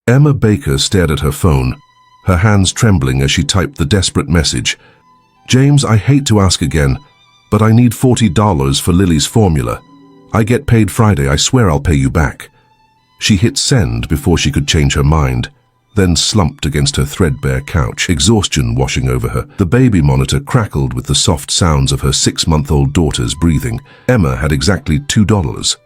Emma Baker stared at her phone, her hands trembling as she typed the desperate message. James, I hate to ask again, but I need $40 for Lily's formula. I get paid Friday, I swear I'll pay you back. She hit send before she could change her mind, then slumped against her threadbare couch, exhaustion washing over her. The baby monitor crackled with the soft sounds of her 6-month-old daughter's breathing. Emma had exactly $2.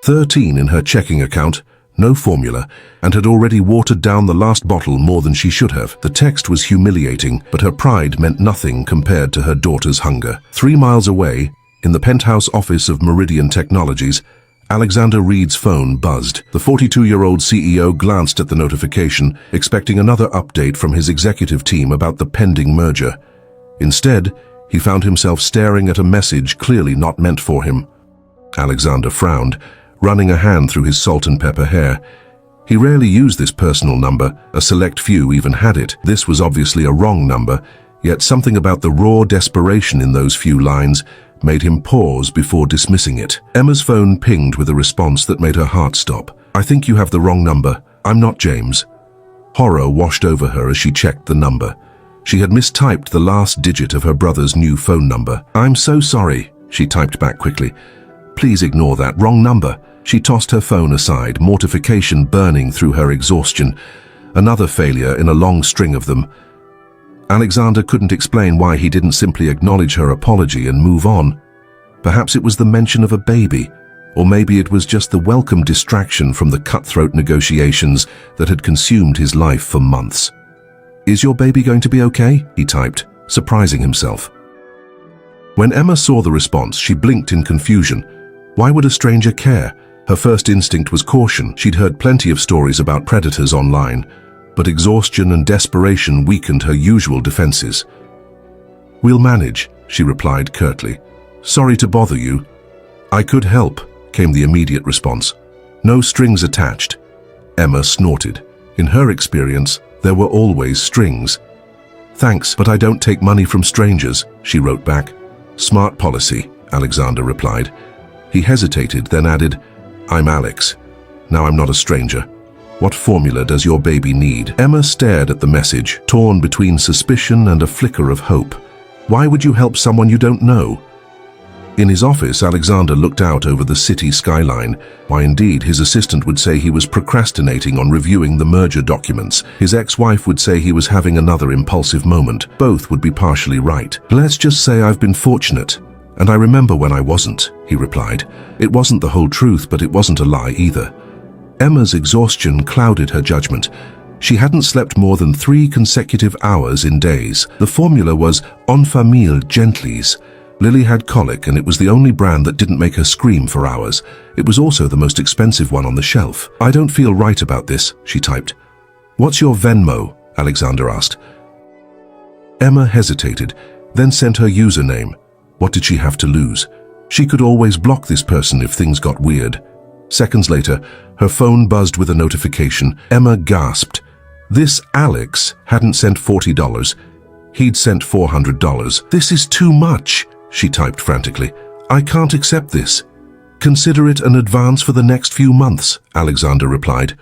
13 in her checking account, no formula, and had already watered down the last bottle more than she should have. The text was humiliating, but her pride meant nothing compared to her daughter's hunger. 3 miles away, in the penthouse office of Meridian Technologies, Alexander Reed's phone buzzed. The 42-year-old CEO glanced at the notification, expecting another update from his executive team about the pending merger. Instead, he found himself staring at a message clearly not meant for him. Alexander frowned, running a hand through his salt and pepper hair. He rarely used this personal number, a select few even had it. This was obviously a wrong number, yet something about the raw desperation in those few lines made him pause before dismissing it. Emma's phone pinged with a response that made her heart stop. I think you have the wrong number. I'm not James. Horror washed over her as she checked the number. She had mistyped the last digit of her brother's new phone number. I'm so sorry, she typed back quickly. Please ignore that. Wrong number. She tossed her phone aside, mortification burning through her exhaustion. Another failure in a long string of them. Alexander couldn't explain why he didn't simply acknowledge her apology and move on. Perhaps it was the mention of a baby, or maybe it was just the welcome distraction from the cutthroat negotiations that had consumed his life for months. Is your baby going to be okay? He typed, surprising himself. When Emma saw the response, she blinked in confusion. Why would a stranger care? Her first instinct was caution. She'd heard plenty of stories about predators online, but exhaustion and desperation weakened her usual defenses. We'll manage, she replied curtly. Sorry to bother you. I could help, came the immediate response. No strings attached. Emma snorted. In her experience, there were always strings. Thanks, but I don't take money from strangers, she wrote back. Smart policy, Alexander replied. He hesitated, then added, I'm Alex. Now I'm not a stranger. What formula does your baby need? Emma stared at the message, torn between suspicion and a flicker of hope. Why would you help someone you don't know? In his office, Alexander looked out over the city skyline. Why indeed, his assistant would say he was procrastinating on reviewing the merger documents. His ex-wife would say he was having another impulsive moment. Both would be partially right. Let's just say I've been fortunate. And I remember when I wasn't, he replied. It wasn't the whole truth, but it wasn't a lie either. Emma's exhaustion clouded her judgment. She hadn't slept more than 3 consecutive hours in days. The formula was En Famille Gentlis. Lily had colic, and it was the only brand that didn't make her scream for hours. It was also the most expensive one on the shelf. I don't feel right about this, she typed. What's your Venmo? Alexander asked. Emma hesitated, then sent her username. What did she have to lose? She could always block this person if things got weird. Seconds later, her phone buzzed with a notification. Emma gasped. This Alex hadn't sent $40. He'd sent $400. This is too much, she typed frantically. I can't accept this. Consider it an advance for the next few months, Alexander replied.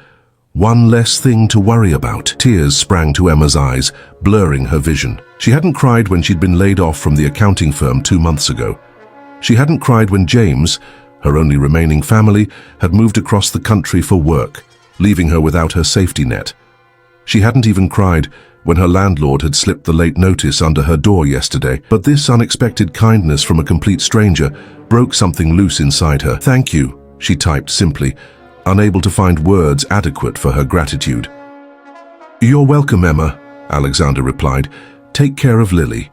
One less thing to worry about. Tears sprang to Emma's eyes, blurring her vision. She hadn't cried when she'd been laid off from the accounting firm 2 months ago. She hadn't cried when James, her only remaining family, had moved across the country for work, leaving her without her safety net. She hadn't even cried when her landlord had slipped the late notice under her door yesterday, but this unexpected kindness from a complete stranger broke something loose inside her. Thank you, she typed simply, unable to find words adequate for her gratitude. You're welcome, Emma, Alexander replied. Take care of Lily.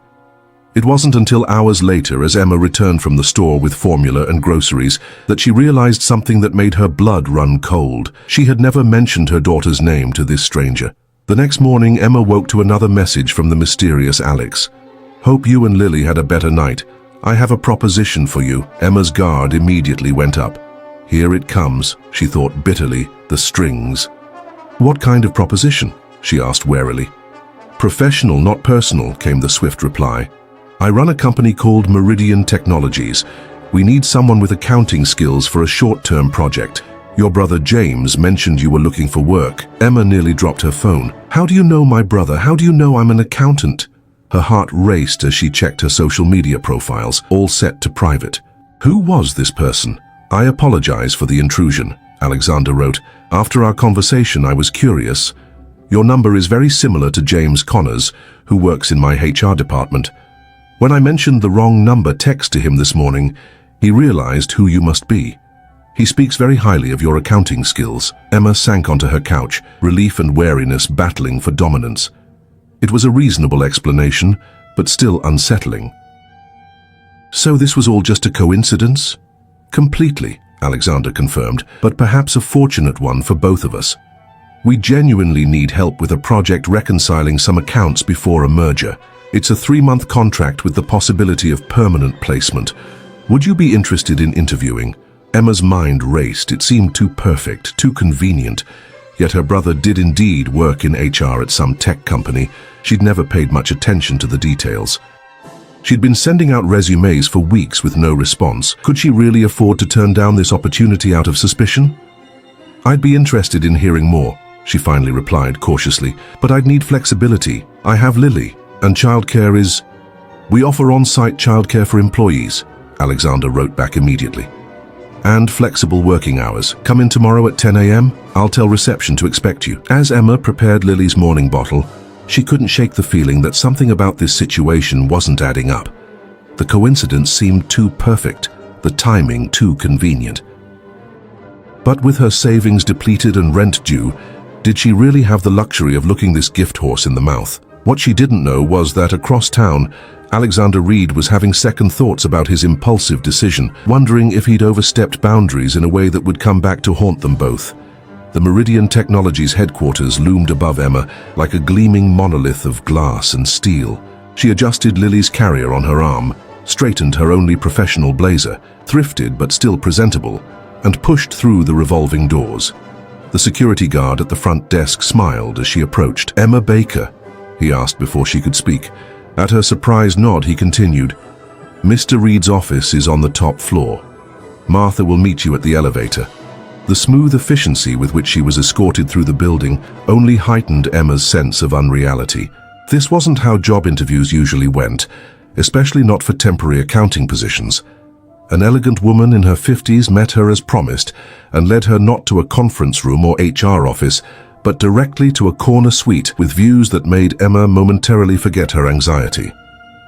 It wasn't until hours later, as Emma returned from the store with formula and groceries, that she realized something that made her blood run cold. She had never mentioned her daughter's name to this stranger. The next morning, Emma woke to another message from the mysterious Alex. Hope you and Lily had a better night. I have a proposition for you. Emma's guard immediately went up. Here it comes, she thought bitterly, the strings. What kind of proposition? She asked warily. Professional, not personal, came the swift reply. I run a company called Meridian Technologies. We need someone with accounting skills for a short-term project. Your brother James mentioned you were looking for work. Emma nearly dropped her phone. How do you know my brother? How do you know I'm an accountant? Her heart raced as she checked her social media profiles, all set to private. Who was this person? I apologize for the intrusion, Alexander wrote. After our conversation, I was curious. Your number is very similar to James Connors, who works in my HR department. When I mentioned the wrong number text to him this morning, he realized who you must be. He speaks very highly of your accounting skills. Emma sank onto her couch, relief and wariness battling for dominance. It was a reasonable explanation, but still unsettling. So this was all just a coincidence? Completely, Alexander confirmed, but perhaps a fortunate one for both of us. We genuinely need help with a project reconciling some accounts before a merger. It's a 3-month contract with the possibility of permanent placement. Would you be interested in interviewing? Emma's mind raced. It seemed too perfect, too convenient. Yet her brother did indeed work in HR at some tech company. She'd never paid much attention to the details. She'd been sending out resumes for weeks with no response. Could she really afford to turn down this opportunity out of suspicion? I'd be interested in hearing more, she finally replied cautiously, but I'd need flexibility. I have Lily, and childcare is... We offer on-site childcare for employees, Alexander wrote back immediately. And flexible working hours. Come in tomorrow at 10 a.m. I'll tell reception to expect you. As Emma prepared Lily's morning bottle, she couldn't shake the feeling that something about this situation wasn't adding up. The coincidence seemed too perfect, the timing too convenient. But with her savings depleted and rent due, did she really have the luxury of looking this gift horse in the mouth? What she didn't know was that across town, Alexander Reed was having second thoughts about his impulsive decision, wondering if he'd overstepped boundaries in a way that would come back to haunt them both. The Meridian Technologies headquarters loomed above Emma like a gleaming monolith of glass and steel. She adjusted Lily's carrier on her arm, straightened her only professional blazer, thrifted but still presentable, and pushed through the revolving doors. The security guard at the front desk smiled as she approached. "Emma Baker?" he asked before she could speak. At her surprised nod, he continued, "Mr. Reed's office is on the top floor. Martha will meet you at the elevator." The smooth efficiency with which she was escorted through the building only heightened Emma's sense of unreality. This wasn't how job interviews usually went, especially not for temporary accounting positions. An elegant woman in her 50s met her as promised and led her not to a conference room or HR office, but directly to a corner suite with views that made Emma momentarily forget her anxiety.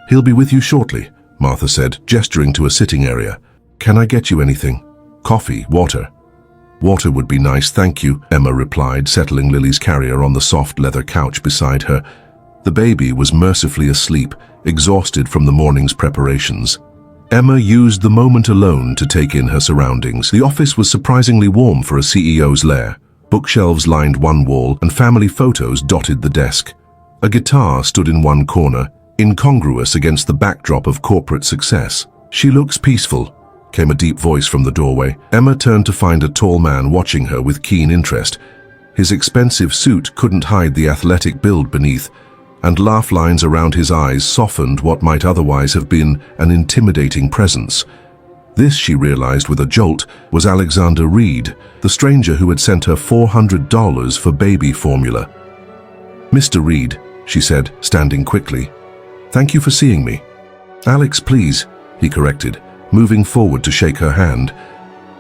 "He'll be with you shortly," Martha said, gesturing to a sitting area. "Can I get you anything? Coffee, water?" "Water would be nice, thank you," Emma replied, settling Lily's carrier on the soft leather couch beside her. The baby was mercifully asleep, exhausted from the morning's preparations. Emma used the moment alone to take in her surroundings. The office was surprisingly warm for a CEO's lair. Bookshelves lined one wall and family photos dotted the desk. A guitar stood in one corner, incongruous against the backdrop of corporate success. "She looks peaceful," came a deep voice from the doorway. Emma turned to find a tall man watching her with keen interest. His expensive suit couldn't hide the athletic build beneath, and laugh lines around his eyes softened what might otherwise have been an intimidating presence. This, she realized with a jolt, was Alexander Reed, the stranger who had sent her $400 for baby formula. "Mr. Reed," she said, standing quickly. "Thank you for seeing me." "Alex, please," he corrected, moving forward to shake her hand.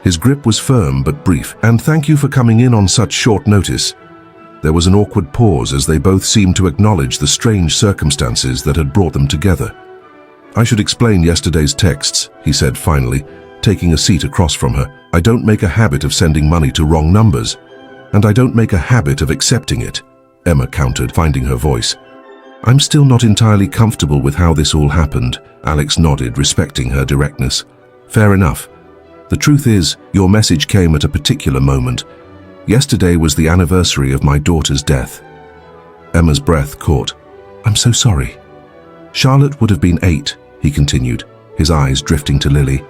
His grip was firm but brief. "And thank you for coming in on such short notice." There was an awkward pause as they both seemed to acknowledge the strange circumstances that had brought them together. "I should explain yesterday's texts," he said finally, taking a seat across from her. "I don't make a habit of sending money to wrong numbers, and I don't make a habit of accepting it," Emma countered, finding her voice. "I'm still not entirely comfortable with how this all happened," Alex nodded, respecting her directness. "Fair enough. The truth is, your message came at a particular moment. Yesterday was the anniversary of my daughter's death." Emma's breath caught. "I'm so sorry." "Charlotte would have been 8, he continued, his eyes drifting to Lily.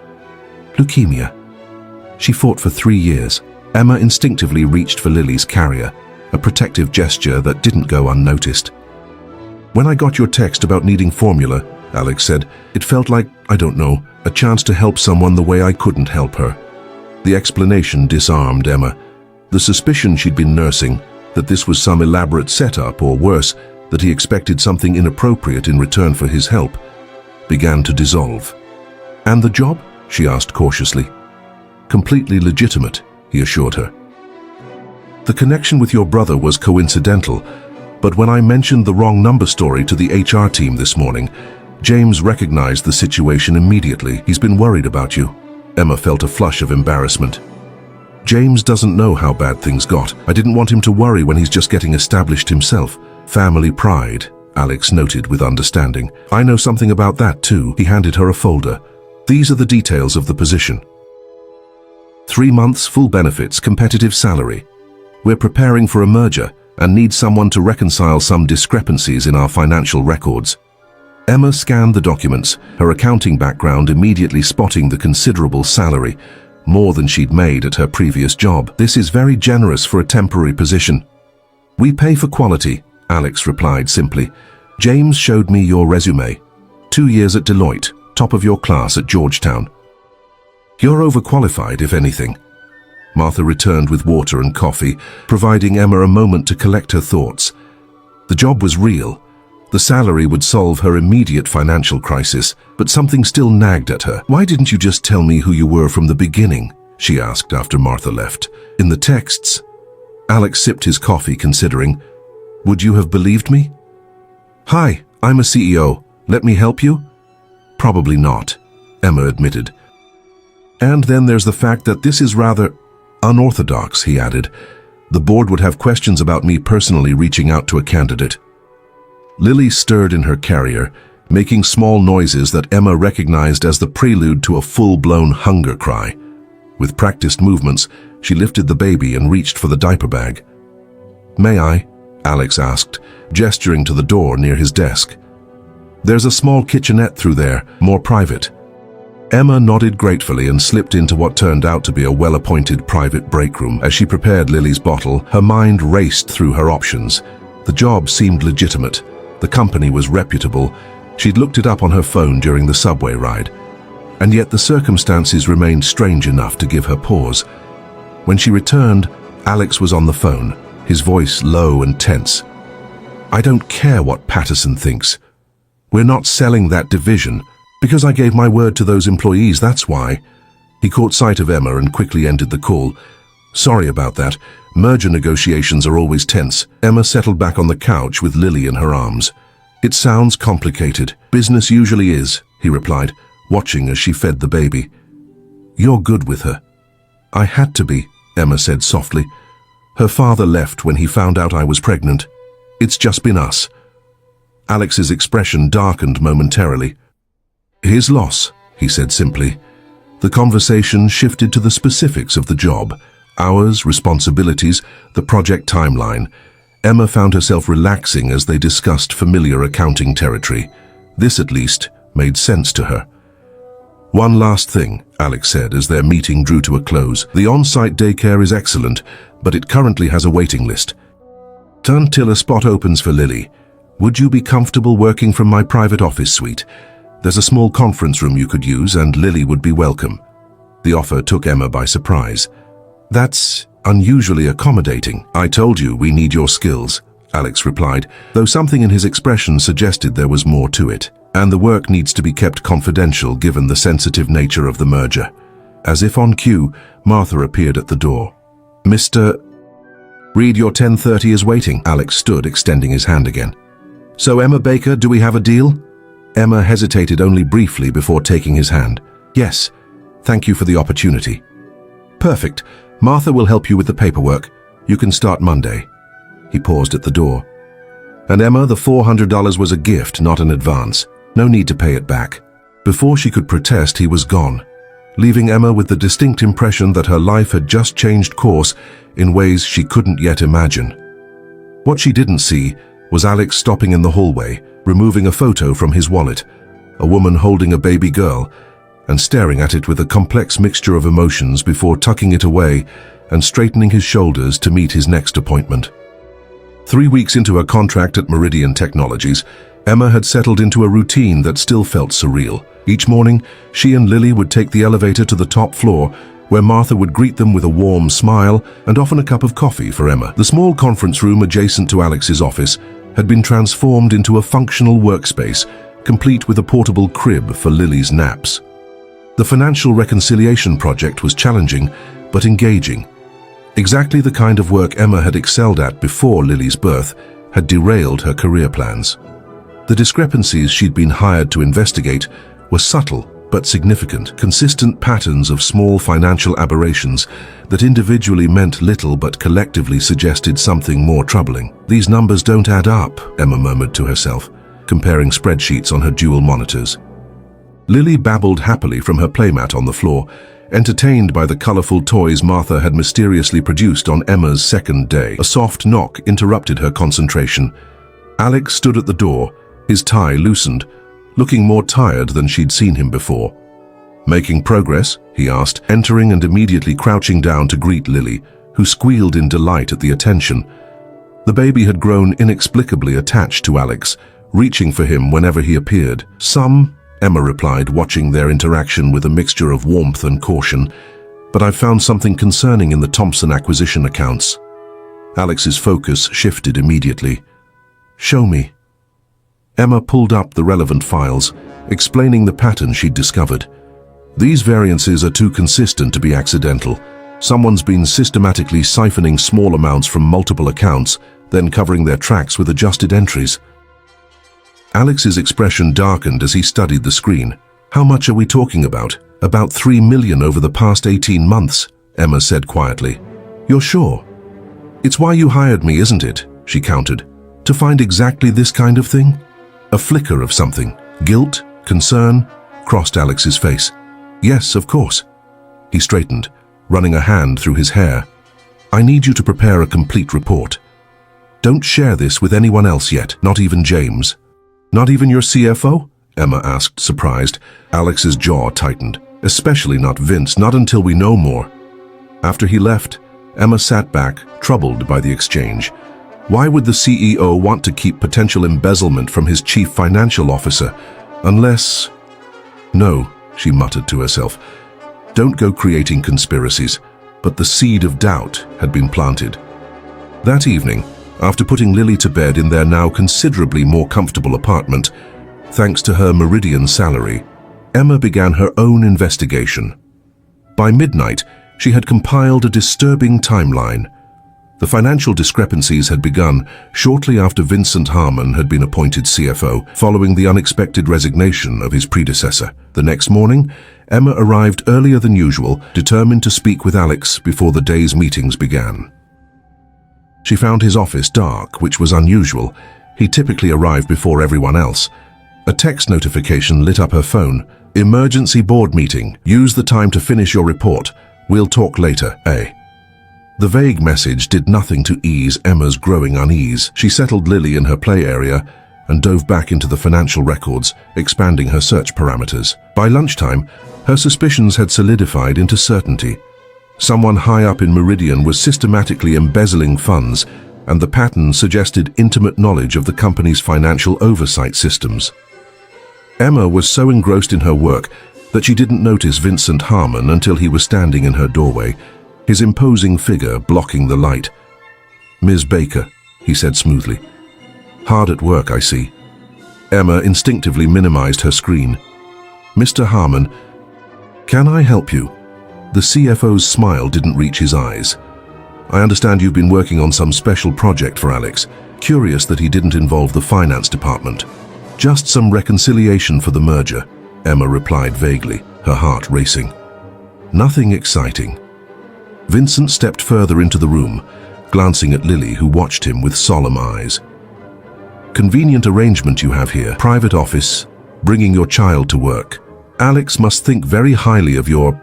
"Leukemia. She fought for 3 years." Emma instinctively reached for Lily's carrier, a protective gesture that didn't go unnoticed. "When I got your text about needing formula," Alex said, "it felt like, I don't know, a chance to help someone the way I couldn't help her." The explanation disarmed Emma. The suspicion she'd been nursing, that this was some elaborate setup, or worse, that he expected something inappropriate in return for his help, began to dissolve. "And the job?" she asked cautiously. "Completely legitimate," he assured her. "The connection with your brother was coincidental, but when I mentioned the wrong number story to the HR team this morning, James recognized the situation immediately. He's been worried about you." Emma felt a flush of embarrassment. "James doesn't know how bad things got. I didn't want him to worry when he's just getting established himself. Family pride," Alex noted with understanding. "I know something about that too." He handed her a folder. "These are the details of the position. 3 months, full benefits, competitive salary. We're preparing for a merger and need someone to reconcile some discrepancies in our financial records." Emma scanned the documents, her accounting background immediately spotting the considerable salary, more than she'd made at her previous job. "This is very generous for a temporary position." "We pay for quality," Alex replied simply. "James showed me your resume. 2 years at Deloitte, top of your class at Georgetown. You're overqualified, if anything." Martha returned with water and coffee, providing Emma a moment to collect her thoughts. The job was real. The salary would solve her immediate financial crisis, but something still nagged at her. "Why didn't you just tell me who you were from the beginning?" she asked after Martha left. "In the texts." Alex sipped his coffee, considering. "Would you have believed me?" "Hi, I'm a CEO. Let me help you?" "Probably not," Emma admitted. "And then there's the fact that this is rather unorthodox," he added. "The board would have questions about me personally reaching out to a candidate." Lily stirred in her carrier, making small noises that Emma recognized as the prelude to a full-blown hunger cry. With practiced movements, she lifted the baby and reached for the diaper bag. "May I?" Alex asked, gesturing to the door near his desk. "There's a small kitchenette through there, more private." Emma nodded gratefully and slipped into what turned out to be a well-appointed private break room. As she prepared Lily's bottle, her mind raced through her options. The job seemed legitimate. The company was reputable. She'd looked it up on her phone during the subway ride. And yet the circumstances remained strange enough to give her pause. When she returned, Alex was on the phone, his voice low and tense. "I don't care what Patterson thinks. We're not selling that division. Because I gave my word to those employees, that's why." He caught sight of Emma and quickly ended the call. "Sorry about that. Merger negotiations are always tense." Emma settled back on the couch with Lily in her arms. "It sounds complicated. Business usually is," he replied, watching as she fed the baby. "You're good with her." "I had to be," Emma said softly. "Her father left when he found out I was pregnant. It's just been us." Alex's expression darkened momentarily. "His loss," he said simply. The conversation shifted to the specifics of the job. Hours, responsibilities, the project timeline. Emma found herself relaxing as they discussed familiar accounting territory. This, at least, made sense to her. "One last thing," Alex said as their meeting drew to a close. "The on-site daycare is excellent, but it currently has a waiting list. Until a spot opens for Lily, would you be comfortable working from my private office suite? There's a small conference room you could use, and Lily would be welcome." The offer took Emma by surprise. "That's unusually accommodating." "I told you we need your skills," Alex replied, though something in his expression suggested there was more to it. "And the work needs to be kept confidential given the sensitive nature of the merger." As if on cue, Martha appeared at the door. "Mr. Reed, your 10:30 is waiting." Alex stood, extending his hand again. "So, Emma Baker, do we have a deal?" Emma hesitated only briefly before taking his hand. "Yes, thank you for the opportunity." "Perfect. Martha will help you with the paperwork. You can start Monday." He paused at the door. "And Emma, the $400 was a gift, not an advance. No need to pay it back." Before she could protest, he was gone, leaving Emma with the distinct impression that her life had just changed course in ways she couldn't yet imagine. What she didn't see was Alex stopping in the hallway, removing a photo from his wallet, a woman holding a baby girl, and staring at it with a complex mixture of emotions before tucking it away and straightening his shoulders to meet his next appointment. 3 weeks into her contract at Meridian Technologies, Emma had settled into a routine that still felt surreal. Each morning, she and Lily would take the elevator to the top floor, where Martha would greet them with a warm smile and often a cup of coffee for Emma. The small conference room adjacent to Alex's office had been transformed into a functional workspace, complete with a portable crib for Lily's naps. The financial reconciliation project was challenging, but engaging. Exactly the kind of work Emma had excelled at before Lily's birth had derailed her career plans. The discrepancies she'd been hired to investigate were subtle but significant, consistent patterns of small financial aberrations that individually meant little but collectively suggested something more troubling. "These numbers don't add up," Emma murmured to herself, comparing spreadsheets on her dual monitors. Lily babbled happily from her playmat on the floor, entertained by the colorful toys Martha had mysteriously produced on Emma's second day. A soft knock interrupted her concentration. Alex stood at the door, his tie loosened, looking more tired than she'd seen him before. "Making progress?" he asked, entering and immediately crouching down to greet Lily, who squealed in delight at the attention. The baby had grown inexplicably attached to Alex, reaching for him whenever he appeared. "Some," Emma replied, watching their interaction with a mixture of warmth and caution, "but I've found something concerning in the Thompson acquisition accounts." Alex's focus shifted immediately. "Show me." Emma pulled up the relevant files, explaining the pattern she'd discovered. "These variances are too consistent to be accidental. Someone's been systematically siphoning small amounts from multiple accounts, then covering their tracks with adjusted entries." Alex's expression darkened as he studied the screen. "How much are we talking about?" "About 3 million over the past 18 months, Emma said quietly. "You're sure?" "It's why you hired me, isn't it?" she countered. "To find exactly this kind of thing?" A flicker of something, guilt, concern, crossed Alex's face. "Yes, of course." He straightened, running a hand through his hair. "I need you to prepare a complete report. Don't share this with anyone else yet, not even James." "Not even your CFO?" Emma asked, surprised. Alex's jaw tightened. "Especially not Vince, not until we know more." After he left, Emma sat back, troubled by the exchange. Why would the CEO want to keep potential embezzlement from his chief financial officer? Unless... "No," she muttered to herself. "Don't go creating conspiracies." But the seed of doubt had been planted. That evening, after putting Lily to bed in their now considerably more comfortable apartment, thanks to her Meridian salary, Emma began her own investigation. By midnight, she had compiled a disturbing timeline. The financial discrepancies had begun shortly after Vincent Harmon had been appointed CFO, following the unexpected resignation of his predecessor. The next morning, Emma arrived earlier than usual, determined to speak with Alex before the day's meetings began. She found his office dark, which was unusual. He typically arrived before everyone else. A text notification lit up her phone. "Emergency board meeting. Use the time to finish your report. We'll talk later, eh?" The vague message did nothing to ease Emma's growing unease. She settled Lily in her play area and dove back into the financial records, expanding her search parameters. By lunchtime, her suspicions had solidified into certainty. Someone high up in Meridian was systematically embezzling funds, and the pattern suggested intimate knowledge of the company's financial oversight systems. Emma was so engrossed in her work that she didn't notice Vincent Harmon until he was standing in her doorway, his imposing figure blocking the light. "Ms. Baker," he said smoothly. "Hard at work, I see." Emma instinctively minimized her screen. "Mr. Harmon, can I help you?" The CFO's smile didn't reach his eyes. "I understand you've been working on some special project for Alex. Curious that he didn't involve the finance department." "Just some reconciliation for the merger," Emma replied vaguely, her heart racing. "Nothing exciting." Vincent stepped further into the room, glancing at Lily, who watched him with solemn eyes. "Convenient arrangement you have here. Private office, bringing your child to work. Alex must think very highly of your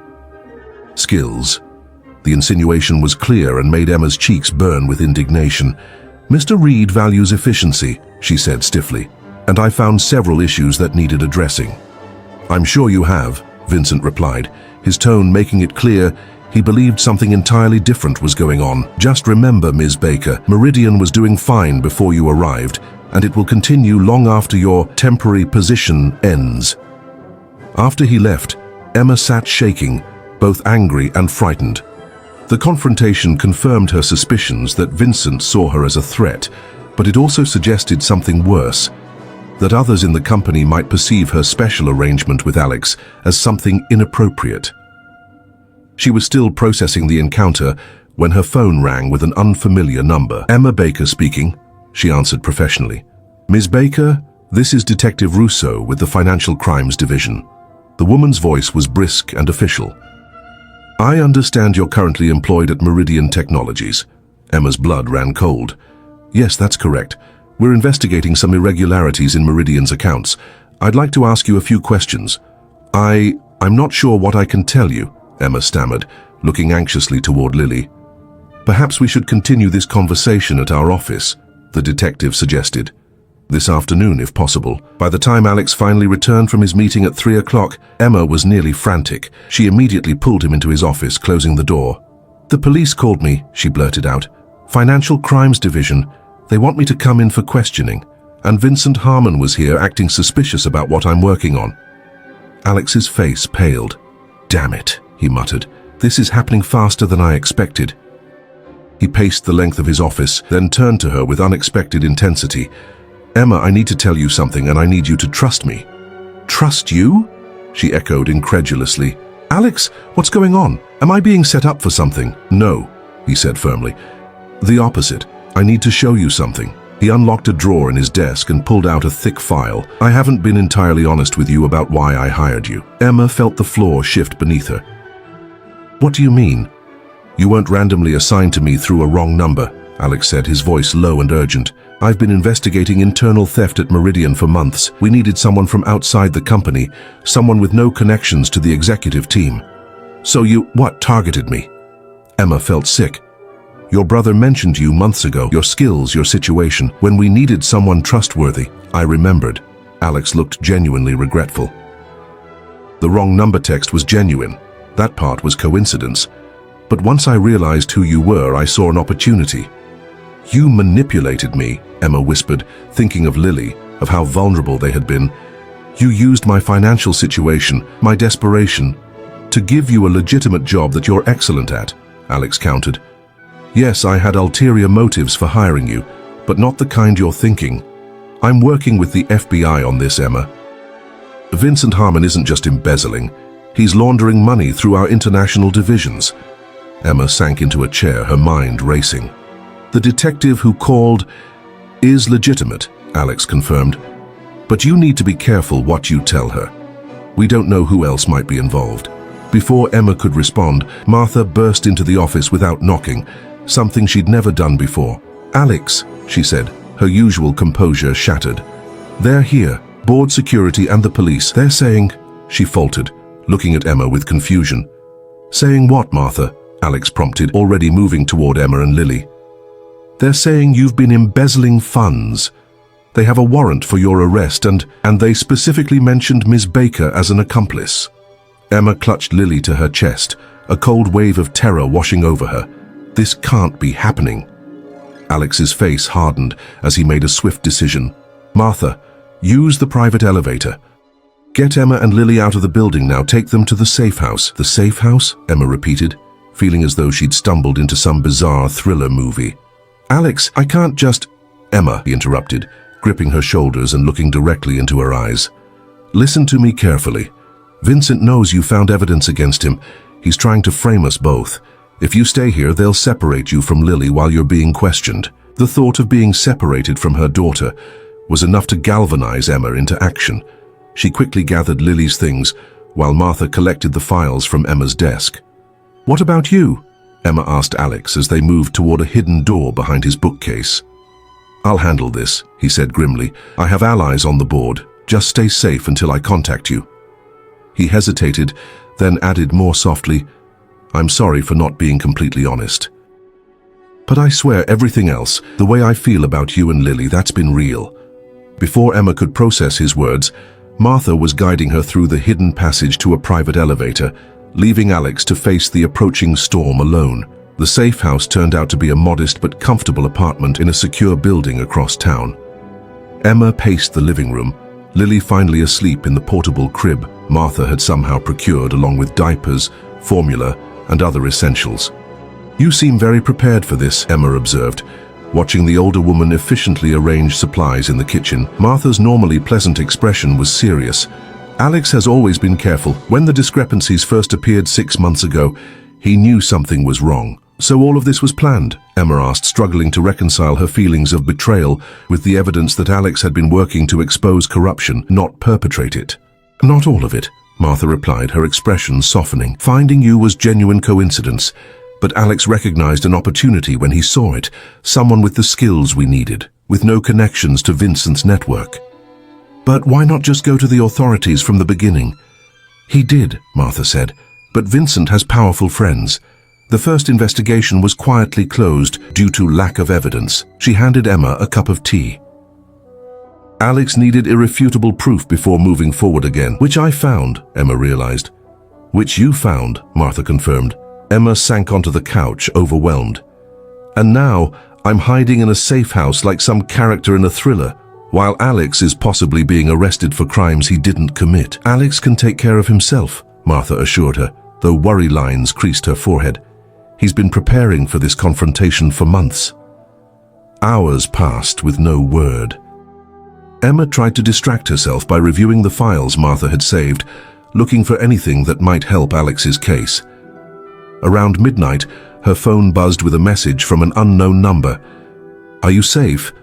skills." The insinuation was clear and made Emma's cheeks burn with indignation. "Mr. Reed values efficiency," she said stiffly, "and I found several issues that needed addressing." "I'm sure you have," Vincent replied, his tone making it clear he believed something entirely different was going on. "Just remember, Ms. Baker, Meridian was doing fine before you arrived, and it will continue long after your temporary position ends." After he left, Emma sat shaking, both angry and frightened. The confrontation confirmed her suspicions that Vincent saw her as a threat, but it also suggested something worse, that others in the company might perceive her special arrangement with Alex as something inappropriate. She was still processing the encounter when her phone rang with an unfamiliar number. "Emma Baker speaking," she answered professionally. "Ms. Baker, this is Detective Russo with the Financial Crimes Division." The woman's voice was brisk and official. "I understand you're currently employed at Meridian Technologies." Emma's blood ran cold. "Yes, that's correct. We're investigating some irregularities in Meridian's accounts. I'd like to ask you a few questions." I'm not sure what I can tell you," Emma stammered, looking anxiously toward Lily. "Perhaps we should continue this conversation at our office," the detective suggested. "This afternoon, if possible." By the time Alex finally returned from his meeting at 3 o'clock, Emma was nearly frantic. She immediately pulled him into his office, closing the door. "The police called me," she blurted out. "Financial Crimes Division. They want me to come in for questioning. And Vincent Harmon was here acting suspicious about what I'm working on." Alex's face paled. "Damn it," he muttered. "This is happening faster than I expected." He paced the length of his office, then turned to her with unexpected intensity. "Emma, I need to tell you something, and I need you to trust me." "Trust you?" she echoed incredulously. "Alex, what's going on? Am I being set up for something?" "No," he said firmly. "The opposite. I need to show you something." He unlocked a drawer in his desk and pulled out a thick file. "I haven't been entirely honest with you about why I hired you." Emma felt the floor shift beneath her. "What do you mean?" "You weren't randomly assigned to me through a wrong number," Alex said, his voice low and urgent. "I've been investigating internal theft at Meridian for months. We needed someone from outside the company, someone with no connections to the executive team. So you, targeted me?" Emma felt sick. "Your brother mentioned you months ago, your skills, your situation. When we needed someone trustworthy, I remembered." Alex looked genuinely regretful. The wrong number text was genuine. That part was coincidence. But once I realized who you were, I saw an opportunity. "You manipulated me," Emma whispered, thinking of Lily, of how vulnerable they had been. "You used my financial situation, my desperation, to give you a legitimate job that you're excellent at," Alex countered. "Yes, I had ulterior motives for hiring you, but not the kind you're thinking. I'm working with the FBI on this, Emma. Vincent Harmon isn't just embezzling. He's laundering money through our international divisions." Emma sank into a chair, her mind racing. "The detective who called is legitimate," Alex confirmed. "But you need to be careful what you tell her. We don't know who else might be involved." Before Emma could respond, Martha burst into the office without knocking, something she'd never done before. "Alex," she said, her usual composure shattered. "They're here, board security and the police. They're saying," she faltered, looking at Emma with confusion. "Saying what, Martha?" Alex prompted, already moving toward Emma and Lily. "They're saying you've been embezzling funds. They have a warrant for your arrest and they specifically mentioned Ms. Baker as an accomplice." Emma clutched Lily to her chest, a cold wave of terror washing over her. "This can't be happening." Alex's face hardened as he made a swift decision. "Martha, use the private elevator. Get Emma and Lily out of the building now. Take them to the safe house." "The safe house?" Emma repeated, feeling as though she'd stumbled into some bizarre thriller movie. "Alex, I can't just—" "Emma," he interrupted, gripping her shoulders and looking directly into her eyes. "Listen to me carefully. Vincent knows you found evidence against him. He's trying to frame us both. If you stay here, they'll separate you from Lily while you're being questioned." The thought of being separated from her daughter was enough to galvanize Emma into action. She quickly gathered Lily's things, while Martha collected the files from Emma's desk. "What about you?" Emma asked Alex as they moved toward a hidden door behind his bookcase. "I'll handle this," he said grimly. "I have allies on the board. Just stay safe until I contact you." He hesitated, then added more softly, "I'm sorry for not being completely honest. But I swear everything else, the way I feel about you and Lily, that's been real." Before Emma could process his words, Martha was guiding her through the hidden passage to a private elevator, leaving Alex to face the approaching storm alone. The safe house turned out to be a modest but comfortable apartment in a secure building across town. Emma paced the living room, Lily finally asleep in the portable crib Martha had somehow procured along with diapers, formula, and other essentials. "You seem very prepared for this," Emma observed, watching the older woman efficiently arrange supplies in the kitchen. Martha's normally pleasant expression was serious. Alex has always been careful. When the discrepancies first appeared 6 months ago, he knew something was wrong. "So all of this was planned?" Emma asked, struggling to reconcile her feelings of betrayal with the evidence that Alex had been working to expose corruption, not perpetrate it. "Not all of it," Martha replied, her expression softening. "Finding you was genuine coincidence, but Alex recognized an opportunity when he saw it, someone with the skills we needed, with no connections to Vincent's network." "But why not just go to the authorities from the beginning?" "He did," Martha said, "but Vincent has powerful friends. The first investigation was quietly closed due to lack of evidence." She handed Emma a cup of tea. "Alex needed irrefutable proof before moving forward again, which I found," Emma realized. "Which you found," Martha confirmed. Emma sank onto the couch, overwhelmed. "And now, I'm hiding in a safe house like some character in a thriller, while Alex is possibly being arrested for crimes he didn't commit." "Alex can take care of himself," Martha assured her, though worry lines creased her forehead. "He's been preparing for this confrontation for months." Hours passed with no word. Emma tried to distract herself by reviewing the files Martha had saved, looking for anything that might help Alex's case. Around midnight, her phone buzzed with a message from an unknown number. "Are you safe?"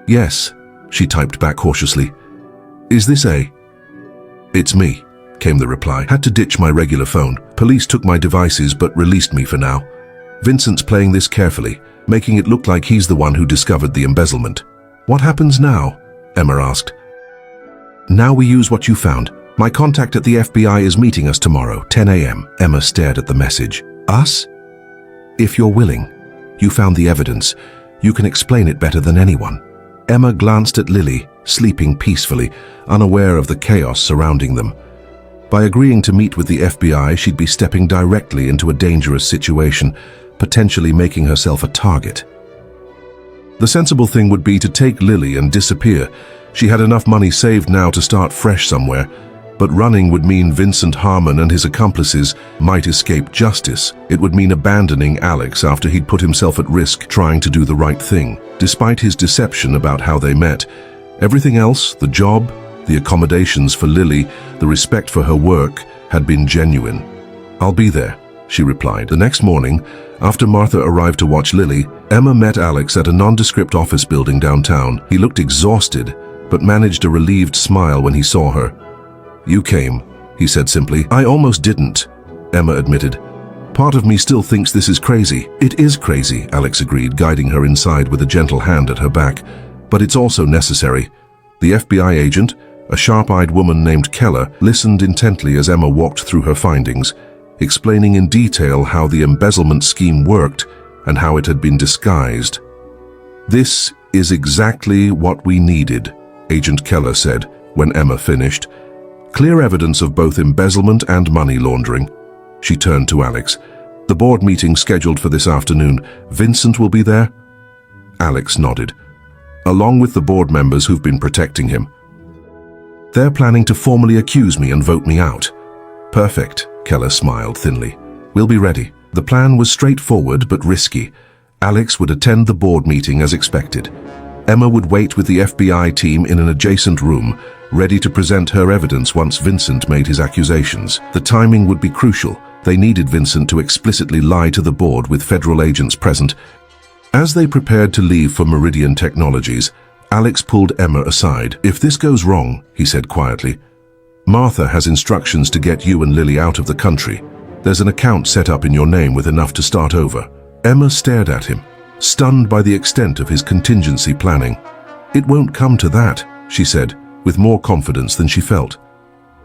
"Yes," she typed back cautiously. "Is this A?" "It's me," came the reply. "Had to ditch my regular phone. Police took my devices but released me for now. Vincent's playing this carefully, making it look like he's the one who discovered the embezzlement." "What happens now?" Emma asked. "Now we use what you found. My contact at the FBI is meeting us tomorrow, 10 a.m. Emma stared at the message. "Us?" "If you're willing. You found the evidence. You can explain it better than anyone." Emma glanced at Lily, sleeping peacefully, unaware of the chaos surrounding them. By agreeing to meet with the FBI, she'd be stepping directly into a dangerous situation, potentially making herself a target. The sensible thing would be to take Lily and disappear. She had enough money saved now to start fresh somewhere, but running would mean Vincent Harmon and his accomplices might escape justice. It would mean abandoning Alex after he'd put himself at risk trying to do the right thing. Despite his deception about how they met, everything else, the job, the accommodations for Lily, the respect for her work, had been genuine. "I'll be there," she replied. The next morning, after Martha arrived to watch Lily, Emma met Alex at a nondescript office building downtown. He looked exhausted, but managed a relieved smile when he saw her. "You came," he said simply. "I almost didn't," Emma admitted. "Part of me still thinks this is crazy." "It is crazy," Alex agreed, guiding her inside with a gentle hand at her back. "But it's also necessary." The FBI agent, a sharp-eyed woman named Keller, listened intently as Emma walked through her findings, explaining in detail how the embezzlement scheme worked and how it had been disguised. "This is exactly what we needed," Agent Keller said when Emma finished. "Clear evidence of both embezzlement and money laundering." She turned to Alex. "The board meeting scheduled for this afternoon. Vincent will be there?" Alex nodded. "Along with the board members who've been protecting him." "They're planning to formally accuse me and vote me out." "Perfect," Keller smiled thinly. "We'll be ready." The plan was straightforward but risky. Alex would attend the board meeting as expected. Emma would wait with the FBI team in an adjacent room, ready to present her evidence once Vincent made his accusations. The timing would be crucial. They needed Vincent to explicitly lie to the board with federal agents present. As they prepared to leave for Meridian Technologies, Alex pulled Emma aside. "If this goes wrong," he said quietly, "Martha has instructions to get you and Lily out of the country. There's an account set up in your name with enough to start over." Emma stared at him, stunned by the extent of his contingency planning. "It won't come to that," she said, with more confidence than she felt.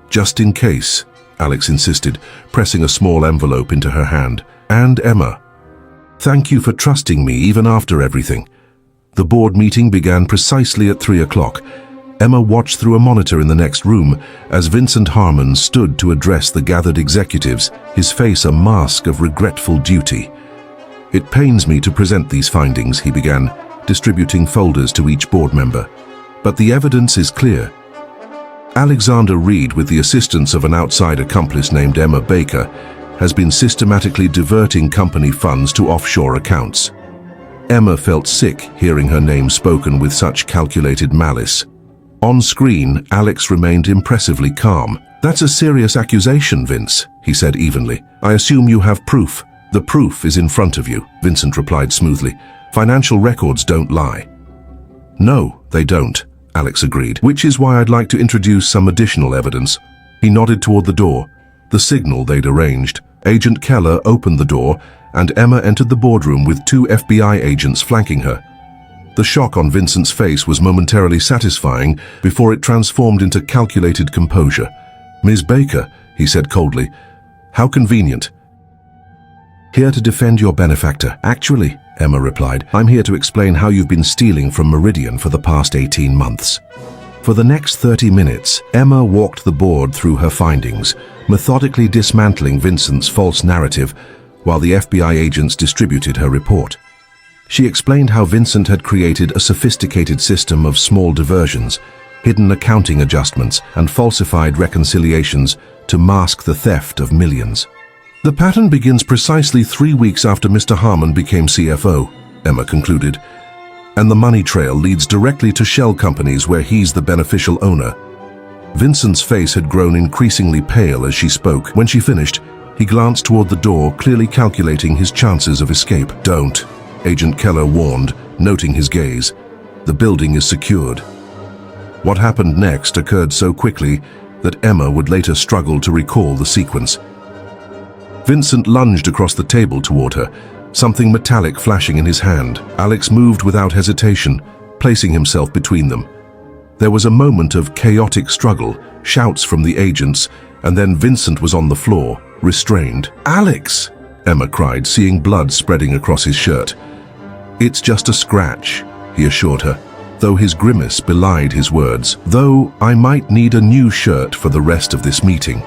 "Just in case," Alex insisted, pressing a small envelope into her hand. "And Emma, thank you for trusting me even after everything." The board meeting began precisely at 3 o'clock. Emma watched through a monitor in the next room as Vincent Harmon stood to address the gathered executives, his face a mask of regretful duty. "It pains me to present these findings," he began, distributing folders to each board member. "But the evidence is clear. Alexander Reed, with the assistance of an outside accomplice named Emma Baker, has been systematically diverting company funds to offshore accounts. Emma felt sick hearing her name spoken with such calculated malice. On screen, Alex remained impressively calm. "That's a serious accusation, Vince," he said evenly. "I assume you have proof." "The proof is in front of you," Vincent replied smoothly. "Financial records don't lie." "No, they don't," Alex agreed, "which is why I'd like to introduce some additional evidence." He nodded toward the door, the signal they'd arranged. Agent Keller opened the door, and Emma entered the boardroom with 2 FBI agents flanking her. The shock on Vincent's face was momentarily satisfying before it transformed into calculated composure. "Ms. Baker," he said coldly, "how convenient." "Here to defend your benefactor." "Actually," Emma replied, "I'm here to explain how you've been stealing from Meridian for the past 18 months. For the next 30 minutes, Emma walked the board through her findings, methodically dismantling Vincent's false narrative while the FBI agents distributed her report. She explained how Vincent had created a sophisticated system of small diversions, hidden accounting adjustments, and falsified reconciliations to mask the theft of millions. "The pattern begins precisely 3 weeks after Mr. Harmon became CFO," Emma concluded, "and the money trail leads directly to shell companies where he's the beneficial owner." Vincent's face had grown increasingly pale as she spoke. When she finished, he glanced toward the door, clearly calculating his chances of escape. "Don't," Agent Keller warned, noting his gaze. "The building is secured." What happened next occurred so quickly that Emma would later struggle to recall the sequence. Vincent lunged across the table toward her, something metallic flashing in his hand. Alex moved without hesitation, placing himself between them. There was a moment of chaotic struggle, shouts from the agents, and then Vincent was on the floor, restrained. "Alex!" Emma cried, seeing blood spreading across his shirt. "It's just a scratch," he assured her, though his grimace belied his words. "Though I might need a new shirt for the rest of this meeting."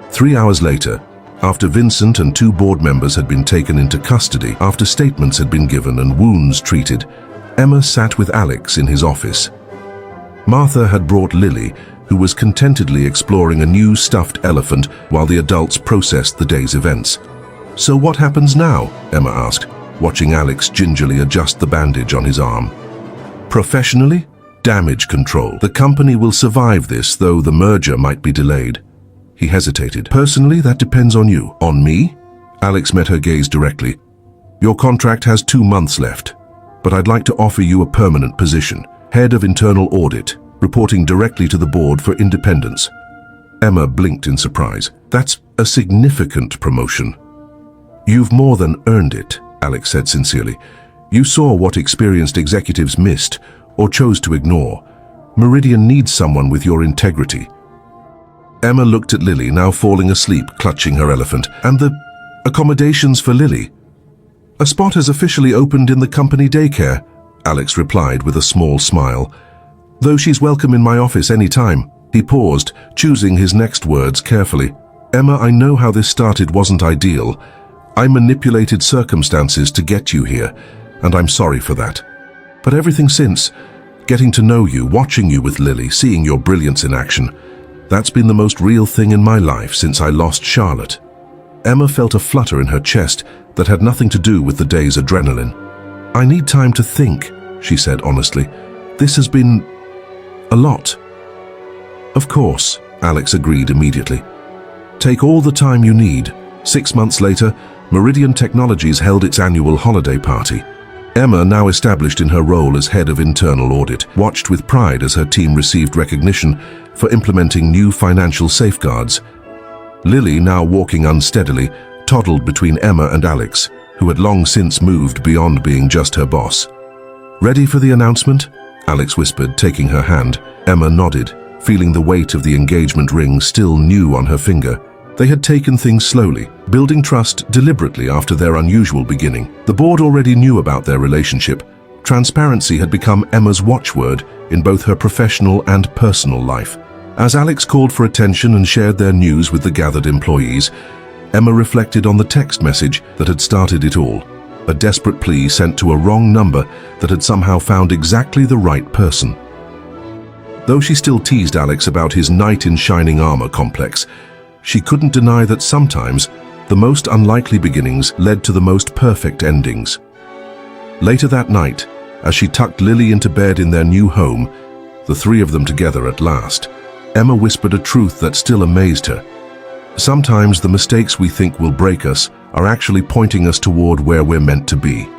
3 hours later, after Vincent and 2 board members had been taken into custody, after statements had been given and wounds treated, Emma sat with Alex in his office. Martha had brought Lily, who was contentedly exploring a new stuffed elephant while the adults processed the day's events. "So what happens now?" Emma asked, watching Alex gingerly adjust the bandage on his arm. "Professionally, damage control. The company will survive this, though the merger might be delayed." He hesitated. "Personally, that depends on you." "On me?" Alex met her gaze directly. "Your contract has 2 months left, but I'd like to offer you a permanent position. Head of Internal Audit, reporting directly to the board for independence." Emma blinked in surprise. "That's a significant promotion." "You've more than earned it," Alex said sincerely. "You saw what experienced executives missed or chose to ignore. Meridian needs someone with your integrity." Emma looked at Lily, now falling asleep, clutching her elephant. "And the accommodations for Lily?" "A spot has officially opened in the company daycare," Alex replied with a small smile. "Though she's welcome in my office any time." He paused, choosing his next words carefully. "Emma, I know how this started wasn't ideal. I manipulated circumstances to get you here, and I'm sorry for that. But everything since, getting to know you, watching you with Lily, seeing your brilliance in action, that's been the most real thing in my life since I lost Charlotte." Emma felt a flutter in her chest that had nothing to do with the day's adrenaline. "I need time to think," she said honestly. "This has been a lot." "Of course," Alex agreed immediately. "Take all the time you need." 6 months later, Meridian Technologies held its annual holiday party. Emma, now established in her role as head of internal audit, watched with pride as her team received recognition for implementing new financial safeguards. Lily, now walking unsteadily, toddled between Emma and Alex, who had long since moved beyond being just her boss. "Ready for the announcement?" Alex whispered, taking her hand. Emma nodded, feeling the weight of the engagement ring still new on her finger. They had taken things slowly, building trust deliberately after their unusual beginning. The board already knew about their relationship. Transparency had become Emma's watchword in both her professional and personal life. As Alex called for attention and shared their news with the gathered employees, Emma reflected on the text message that had started it all, a desperate plea sent to a wrong number that had somehow found exactly the right person. Though she still teased Alex about his knight in shining armor complex, she couldn't deny that sometimes the most unlikely beginnings led to the most perfect endings. Later that night, as she tucked Lily into bed in their new home, the three of them together at last, Emma whispered a truth that still amazed her. Sometimes the mistakes we think will break us are actually pointing us toward where we're meant to be.